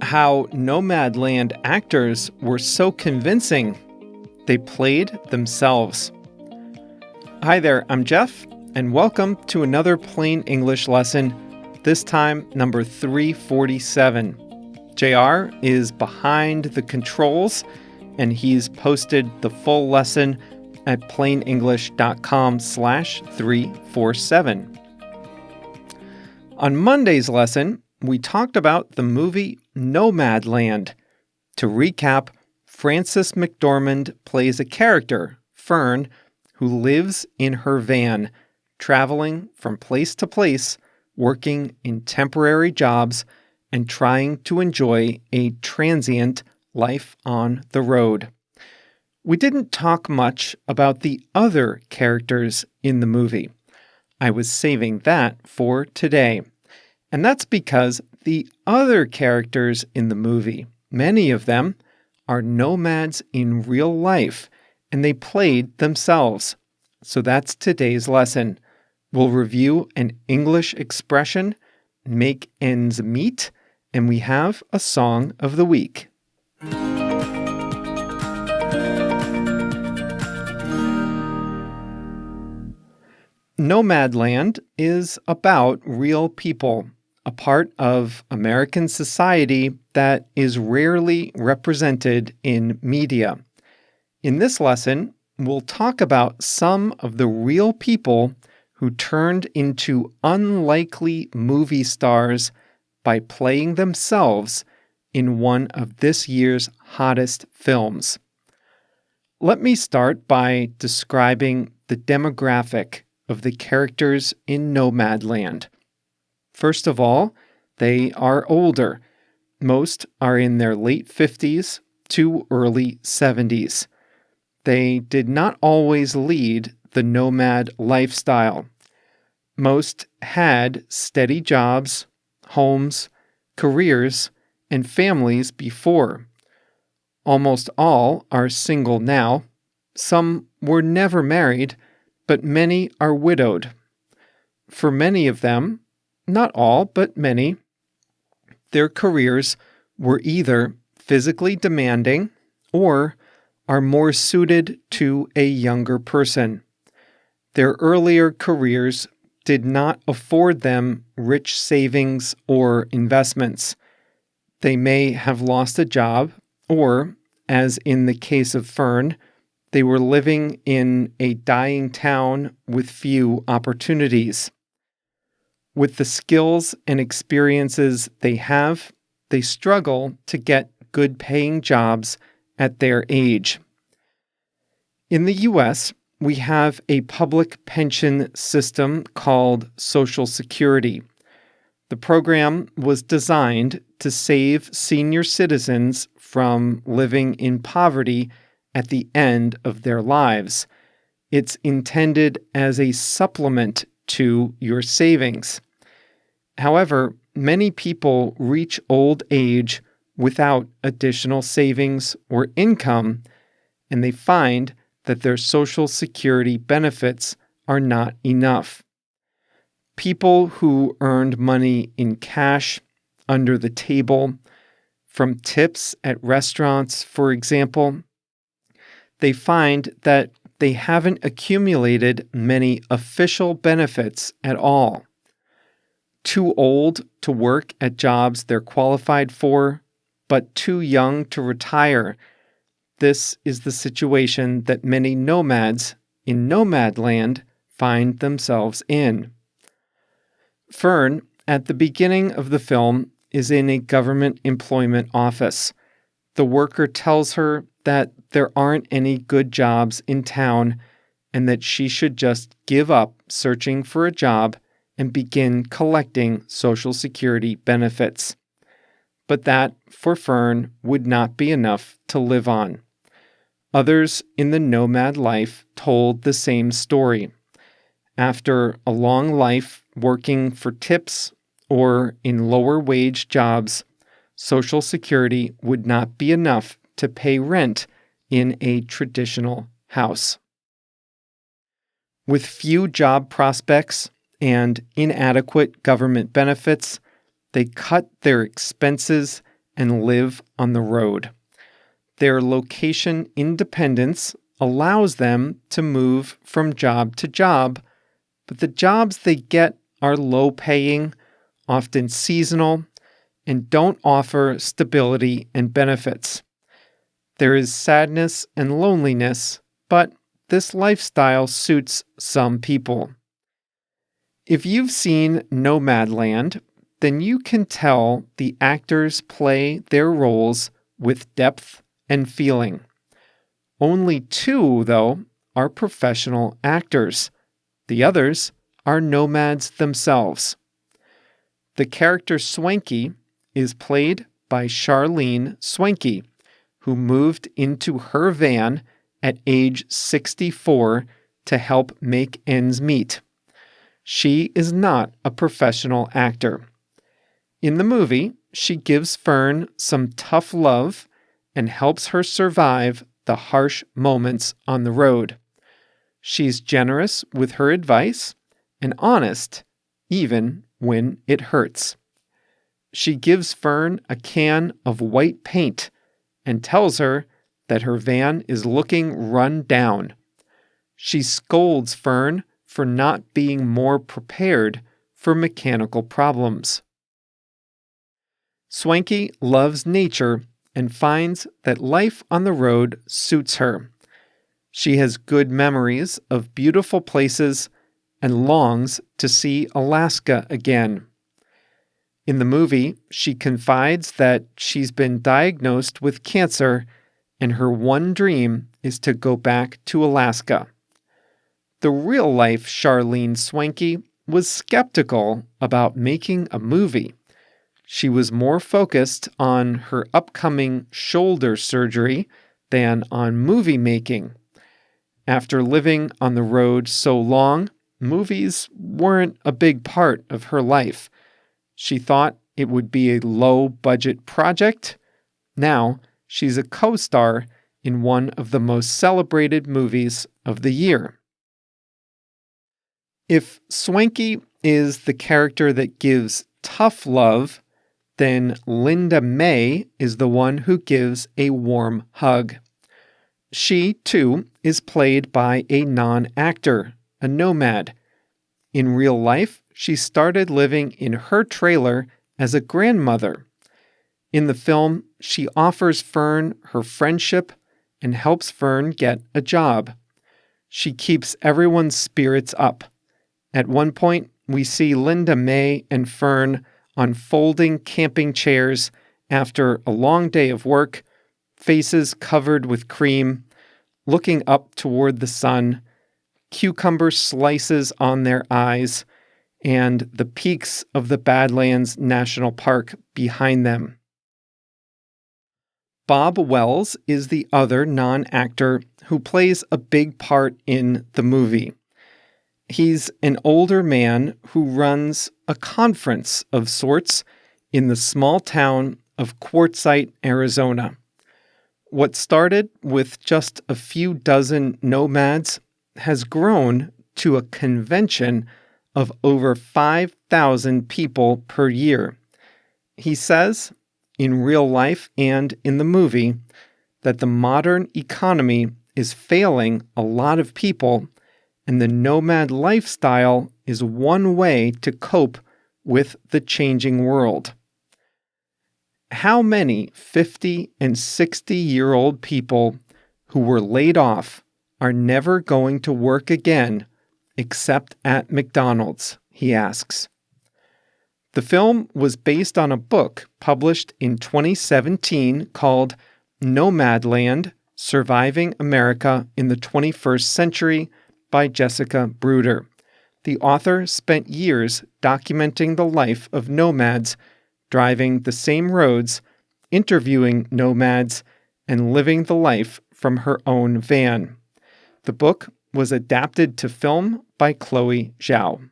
how Nomadland actors were so convincing, they played themselves. Hi there, I'm Jeff, and welcome to another Plain English lesson, this time number 347. JR is behind the controls, and he's posted the full lesson at plainenglish.com/347. On Monday's lesson, we talked about the movie Nomadland. To recap, Frances McDormand plays a character, Fern, who lives in her van, traveling from place to place, working in temporary jobs, and trying to enjoy a transient life on the road. We didn't talk much about the other characters in the movie. I was saving that for today. And that's because the other characters in the movie, many of them, are nomads in real life, and they played themselves. So that's today's lesson. We'll review an English expression, make ends meet, and we have a song of the week. Nomadland is about real people, a part of American society that is rarely represented in media. In this lesson, we'll talk about some of the real people who turned into unlikely movie stars by playing themselves in one of this year's hottest films. Let me start by describing the demographic of the characters in Nomadland. First of all, they are older. Most are in their late 50s to early 70s. They did not always lead the nomad lifestyle. Most had steady jobs, homes, careers, and families before. Almost all are single now. Some were never married, but many are widowed. For many of them, not all, but many, their careers were either physically demanding or are more suited to a younger person. Their earlier careers did not afford them rich savings or investments. They may have lost a job, or, as in the case of Fern, they were living in a dying town with few opportunities. With the skills and experiences they have, they struggle to get good-paying jobs at their age. In the U.S., we have a public pension system called Social Security. The program was designed to save senior citizens from living in poverty at the end of their lives. It's intended as a supplement to your savings. However, many people reach old age without additional savings or income, and they find that their Social Security benefits are not enough. People who earned money in cash, under the table, from tips at restaurants, for example, they find that they haven't accumulated many official benefits at all. Too old to work at jobs they're qualified for, but too young to retire. This is the situation that many nomads in Nomadland find themselves in. Fern, at the beginning of the film, is in a government employment office. The worker tells her that there aren't any good jobs in town and that she should just give up searching for a job and begin collecting Social Security benefits. But that, for Fern, would not be enough to live on. Others in the nomad life told the same story. After a long life working for tips or in lower wage jobs, Social Security would not be enough to pay rent in a traditional house. With few job prospects and inadequate government benefits, they cut their expenses and live on the road. Their location independence allows them to move from job to job, but the jobs they get are low-paying, often seasonal, and don't offer stability and benefits. There is sadness and loneliness, but this lifestyle suits some people. If you've seen Nomadland, then you can tell the actors play their roles with depth and feeling. Only 2, though, are professional actors. The others are nomads themselves. The character Swanky is played by Charlene Swanky, who moved into her van at age 64 to help make ends meet. She is not a professional actor. In the movie, she gives Fern some tough love and helps her survive the harsh moments on the road. She's generous with her advice and honest, even when it hurts. She gives Fern a can of white paint and tells her that her van is looking run down. She scolds Fern for not being more prepared for mechanical problems. Swanky loves nature and finds that life on the road suits her. She has good memories of beautiful places and longs to see Alaska again. In the movie, she confides that she's been diagnosed with cancer and her one dream is to go back to Alaska. The real-life Charlene Swanky was skeptical about making a movie. She was more focused on her upcoming shoulder surgery than on movie making. After living on the road so long, movies weren't a big part of her life. She thought it would be a low-budget project. Now, she's a co-star in one of the most celebrated movies of the year. If Swanky is the character that gives tough love, then Linda May is the one who gives a warm hug. She, too, is played by a non-actor, a nomad. In real life, she started living in her trailer as a grandmother. In the film, she offers Fern her friendship and helps Fern get a job. She keeps everyone's spirits up. At one point, we see Linda May and Fern on folding camping chairs after a long day of work, faces covered with cream, looking up toward the sun, cucumber slices on their eyes, and the peaks of the Badlands National Park behind them. Bob Wells is the other non-actor who plays a big part in the movie. He's an older man who runs a conference of sorts in the small town of Quartzsite, Arizona. What started with just a few dozen nomads has grown to a convention of over 5,000 people per year. He says, in real life and in the movie, that the modern economy is failing a lot of people, and the nomad lifestyle is one way to cope with the changing world. How many 50 and 60-year-old people who were laid off are never going to work again except at McDonald's, he asks. The film was based on a book published in 2017 called Nomadland: Surviving America in the 21st Century by Jessica Bruder. The author spent years documenting the life of nomads, driving the same roads, interviewing nomads, and living the life from her own van. The book was adapted to film by Chloe Zhao.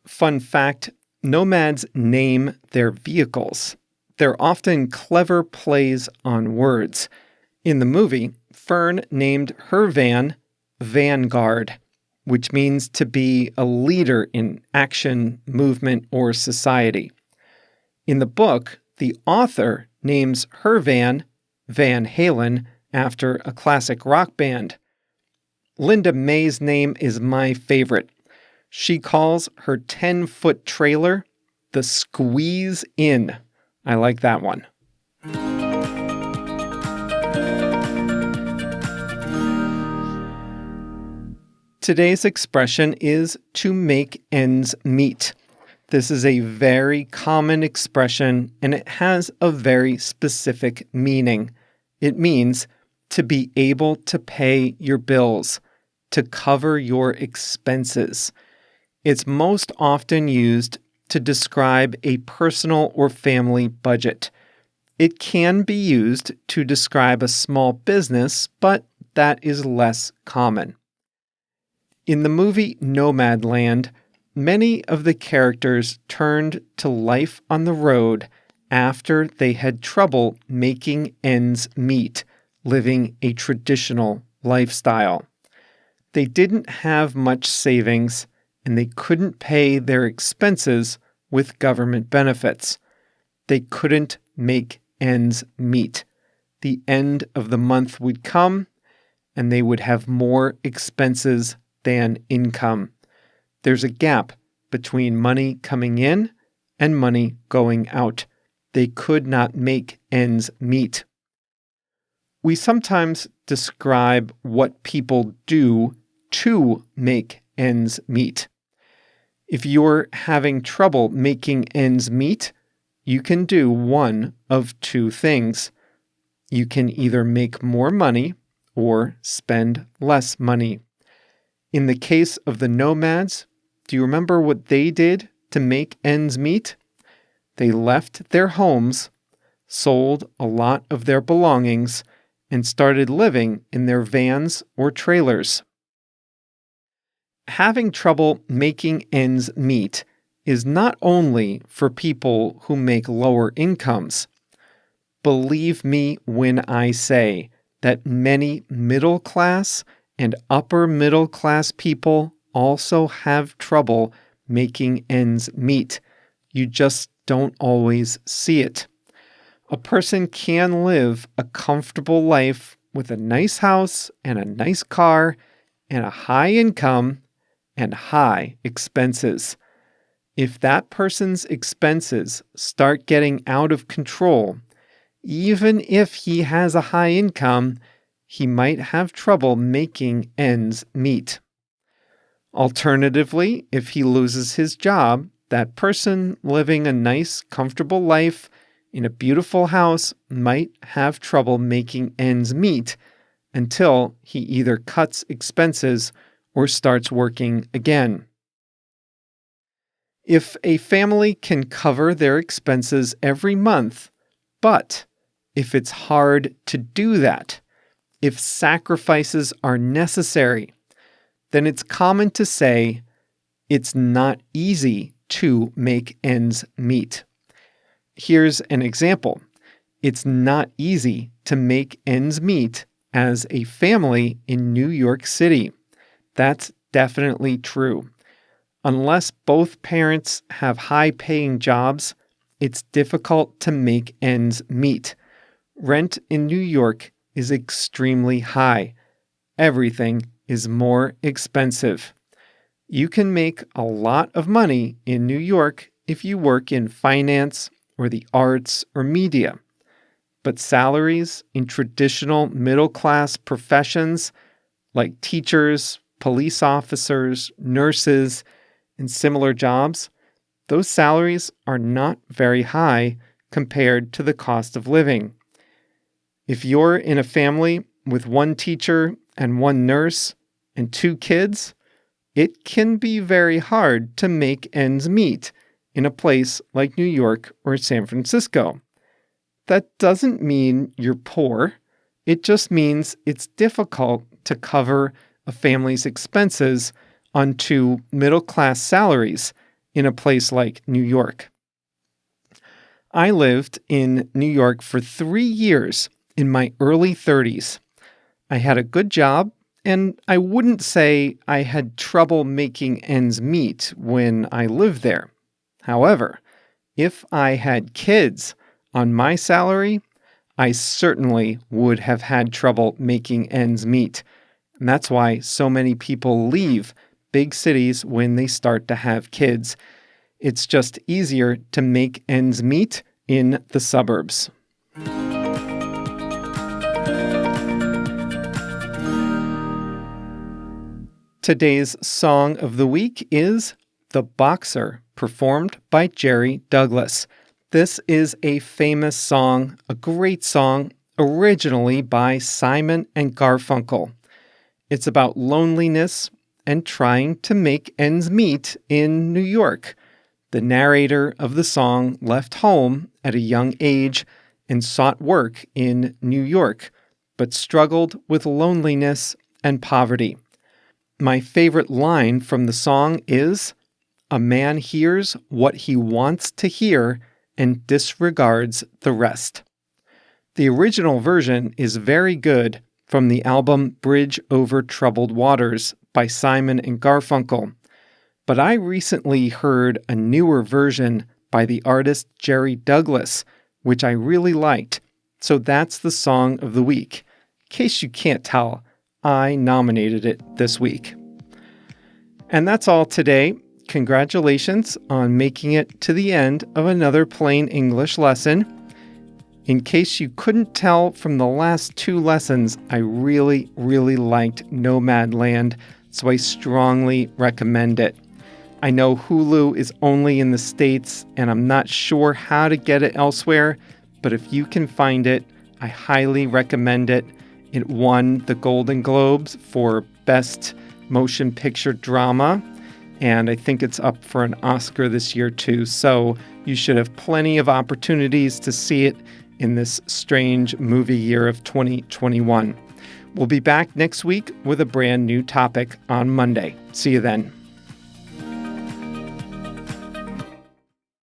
Fun fact, nomads name their vehicles. They're often clever plays on words. In the movie, Fern named her van Vanguard, which means to be a leader in action, movement, or society. In the book, the author names her van Van Halen after a classic rock band. Linda May's name is my favorite. She calls her 10-foot trailer the Squeeze In. I like that one. Today's expression is to make ends meet. This is a very common expression, and it has a very specific meaning. It means to be able to pay your bills, to cover your expenses. It's most often used to describe a personal or family budget. It can be used to describe a small business, but that is less common. In the movie Nomadland, many of the characters turned to life on the road after they had trouble making ends meet, living a traditional lifestyle. They didn't have much savings, and they couldn't pay their expenses with government benefits. They couldn't make ends meet. The end of the month would come, and they would have more expenses than income. There's a gap between money coming in and money going out. They could not make ends meet. We sometimes describe what people do to make ends meet. If you're having trouble making ends meet, you can do one of two things. You can either make more money or spend less money. In the case of the nomads, do you remember what they did to make ends meet? They left their homes, sold a lot of their belongings, and started living in their vans or trailers. Having trouble making ends meet is not only for people who make lower incomes. Believe me when I say that many middle class and upper middle class people also have trouble making ends meet. You just don't always see it. A person can live a comfortable life with a nice house and a nice car and a high income and high expenses. If that person's expenses start getting out of control, even if he has a high income, he might have trouble making ends meet. Alternatively, if he loses his job, that person living a nice, comfortable life in a beautiful house might have trouble making ends meet until he either cuts expenses or starts working again. If a family can cover their expenses every month, but if it's hard to do that, if sacrifices are necessary, then it's common to say it's not easy to make ends meet. Here's an example. It's not easy to make ends meet as a family in New York City. That's definitely true. Unless both parents have high-paying jobs, it's difficult to make ends meet. Rent in New York is extremely high. Everything is more expensive. You can make a lot of money in New York if you work in finance or the arts or media. But salaries in traditional middle-class professions like teachers, police officers, nurses, and similar jobs, those salaries are not very high compared to the cost of living. If you're in a family with one teacher and one nurse and 2 kids, it can be very hard to make ends meet in a place like New York or San Francisco. That doesn't mean you're poor. It just means it's difficult to cover a family's expenses on 2 middle-class salaries in a place like New York. I lived in New York for 3 years in my early 30s. I had a good job And I wouldn't say I had trouble making ends meet when I lived there. However, if I had kids on my salary, I certainly would have had trouble making ends meet. And that's why so many people leave big cities when they start to have kids. It's just easier to make ends meet in the suburbs. Today's song of the week is The Boxer, performed by Jerry Douglas. This is a famous song, a great song, originally by Simon and Garfunkel. It's about loneliness and trying to make ends meet in New York. The narrator of the song left home at a young age and sought work in New York, but struggled with loneliness and poverty. My favorite line from the song is, "A man hears what he wants to hear and disregards the rest." The original version is very good from the album Bridge Over Troubled Waters by Simon and Garfunkel. But I recently heard a newer version by the artist Jerry Douglas, which I really liked. So that's the song of the week. In case you can't tell, I nominated it this week. And that's all today. Congratulations on making it to the end of another plain English lesson. In case you couldn't tell from the last two lessons, I really liked Nomadland, so I strongly recommend it. I know Hulu is only in the States, and I'm not sure how to get it elsewhere, but if you can find it, I highly recommend it. It won the Golden Globes for Best Motion Picture Drama, and I think it's up for an Oscar this year too, so you should have plenty of opportunities to see it in this strange movie year of 2021. We'll be back next week with a brand new topic on Monday. See you then.